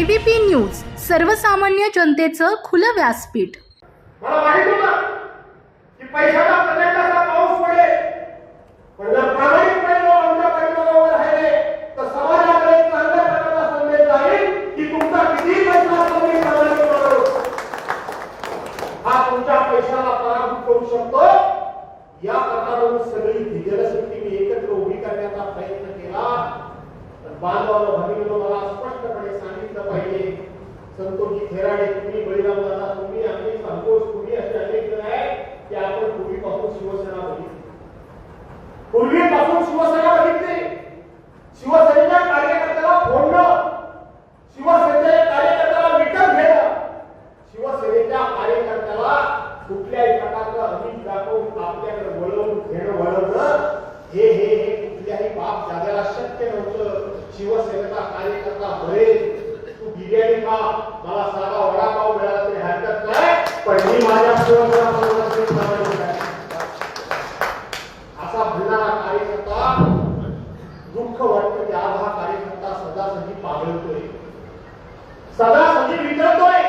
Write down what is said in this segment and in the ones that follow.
ABP news, सर्वसामान्य जनतेचं खुलं व्यासपीठ. मला माहित होतं की पैशाचा प्रचंडसा पाऊस पडेल, पण जर प्रामाणिकपणे लोक आमच्या पाठीमागे राहिले तर समाजाकडे एक चांगल्या प्रकारचा संदेश जाईल की तुमचा किती पैसा तुम्ही प्रामाणिक बनवू, हा तुमच्या पैशाला पराभूत करू शकतो. या प्रकारावरून सगळी जनशक्ती मी एकत्र उभी करण्याचा प्रयत्न केला. बांधवांनो, भगिनींनो, मला स्पष्टपणे सांगितलं पाहिजे, संतोषजी खेराडे तुम्ही, बळीराम दादा तुम्ही, आम्ही संतोष तुम्ही, असे अनेक जण आहेत की आपण पूर्वीपासून शिवसेना बघितली, पूर्वीपासून शिवसेना बघितली. शिवसेनेच्या कार्यकर्त्याला फोडणं, शिवसेनेच्या कार्यकर्त्याला विकत घेणं, शिवसेनेच्या कार्यकर्त्याला कुठल्याही प्रकारचं अमिष दाखवून आपल्याकडे वळवून घेणं, वळवणं हे कुठल्याही बाप जाग्याला शक्य नव्हतं. शिवसेनेचा कार्यकर्ता बरेल, तू बिर्याणी खा, मला साधा वडापाव मिळाला तरी हरकत नाही, पण मी माझ्या शिवसेना असा म्हणणारा कार्यकर्ता, दुःख वाटतं की आज हा कार्यकर्ता सदासजी पागळतोय, सदासजी विचारतोय.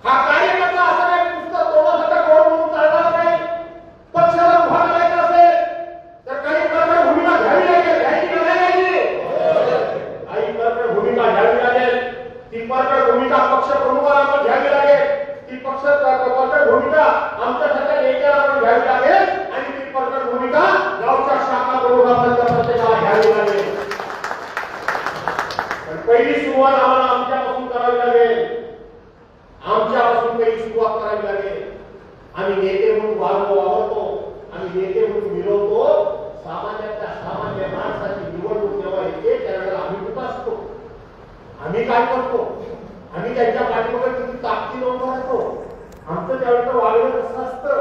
हा कार्यकर्ता असं काही पुस्तक तोडासाठी कोण म्हणून चालणार नाही. पक्षाला उभा करायचा असेल तर काही प्रकारे भूमिका घ्यावी लागेल, घ्यायची का नाही घ्यायची? काही प्रकारे भूमिका घ्यावी लागेल. ती प्रकारे भूमिका पक्ष प्रमुखाला घ्यावी लागेल. ती पक्ष प्रकारे भूमिका आमच्यासारख्या नेत्याला पण घ्यावी लागेल आणि ती प्रकारे भूमिका गावच्या शाखा प्रमुखापर्यंत प्रत्येकाला घ्यावी लागेल. पण पहिली सुरुवात आम्हाला आमच्यापासून करावी लागेल. आमच्यापासून काही सुरुवात करावी लागेल. आम्ही नेते म्हणून वावरतो, आम्ही नेते म्हणून मिळवतो. सामान्याच्या सामान्य माणसाची निवडणूक जेव्हा येते त्यावेळेला आम्ही कुठं असतो, आम्ही काय करतो, आम्ही त्यांच्या पाठीमागे किती ताकदीने उभा राहतो, आमचं त्यावेळेस वागणं कसं असतं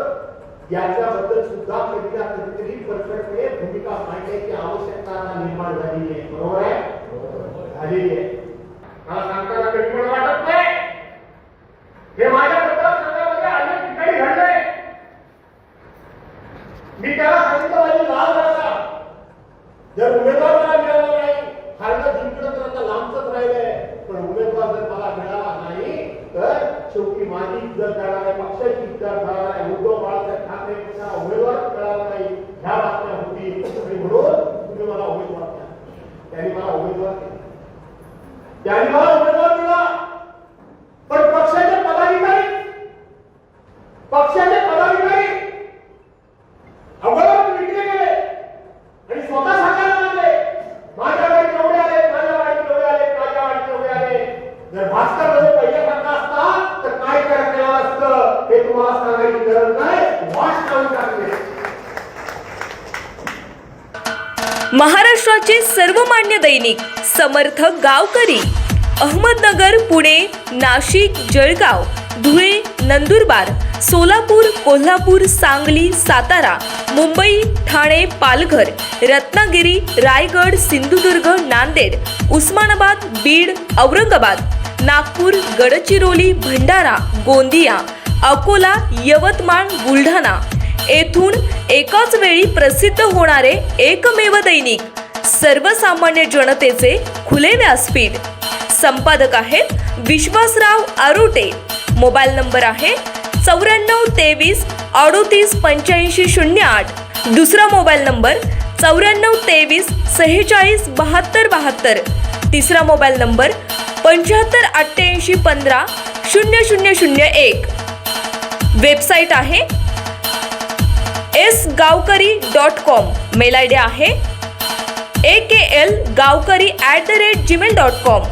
याच्याबद्दल सुद्धा कधी ना कधीतरी परफेक्टपणे भूमिका मांडण्याची आवश्यकता निर्माण झालेली आहे. बरोबर आहे, झालेली आहे. मला सांगताना कधी पण वाटत नाही हे माझ्या मतदारसंघामध्ये अनेक ठिकाणी घडलंय. मी त्याला सांगितलं माझी लाल राजा जर उमेदवार मला मिळाला नाही, हारणं जिंकणं तर आता लांबच राहिलंय, पण उमेदवार जर मला मिळाला नाही तर शेवटी माझी इज्जत जाणार आहे, पक्षाची इज्जत जाणार आहे. उद्धव बाळासाहेब ठाकरे पक्षाला उमेदवार मिळाला नाही ह्या बातम्या होती आणि म्हणून तुम्ही मला उमेदवार द्या. त्यांनी मला उमेदवार दिला, त्यांनी मला उमेदवार दिला. पण पक्षाचे पदाधिकारी अगोदर विकले गेले आणि स्वतः सांगायला लागले माझ्या वाडीत एवढे आले, माझ्या वाडीत एवढे आले, माझ्या वाडीत एवढे आले. जर भास्कर मध्ये पहिल्यासारखा असता तर काय केलं असतं हे तुम्हाला सांगायची गरज नाही. वाट लावून टाकले. महाराष्ट्राचे सर्वमान्य दैनिक समर्थ गावकरी, अहमदनगर, पुणे, नाशिक, जळगाव, धुळे, नंदुरबार, सोलापूर, कोल्हापूर, सांगली, सातारा, मुंबई, ठाणे, पालघर, रत्नागिरी, रायगड, सिंधुदुर्ग, नांदेड, उस्मानाबाद, बीड, औरंगाबाद, नागपूर, गडचिरोली, भंडारा, गोंदिया, अकोला, यवतमाळ, बुलढाणा येथून एकाच वेळी प्रसिद्ध होणारे एकमेव दैनिक, सर्वसामान्य जनतेचे खुले व्यासपीठ. संपादक आहेत विश्वासराव आरोटे. मोबाईल नंबर आहे 94 23 38 85 08. दुसरा मोबाईल नंबर 94 23 46 72 72. तिसरा मोबाईल नंबर 75 88 15 0001. वेबसाईट आहे sgavkari.com. मेल आयडी आहे aklgavkari@gmail.com.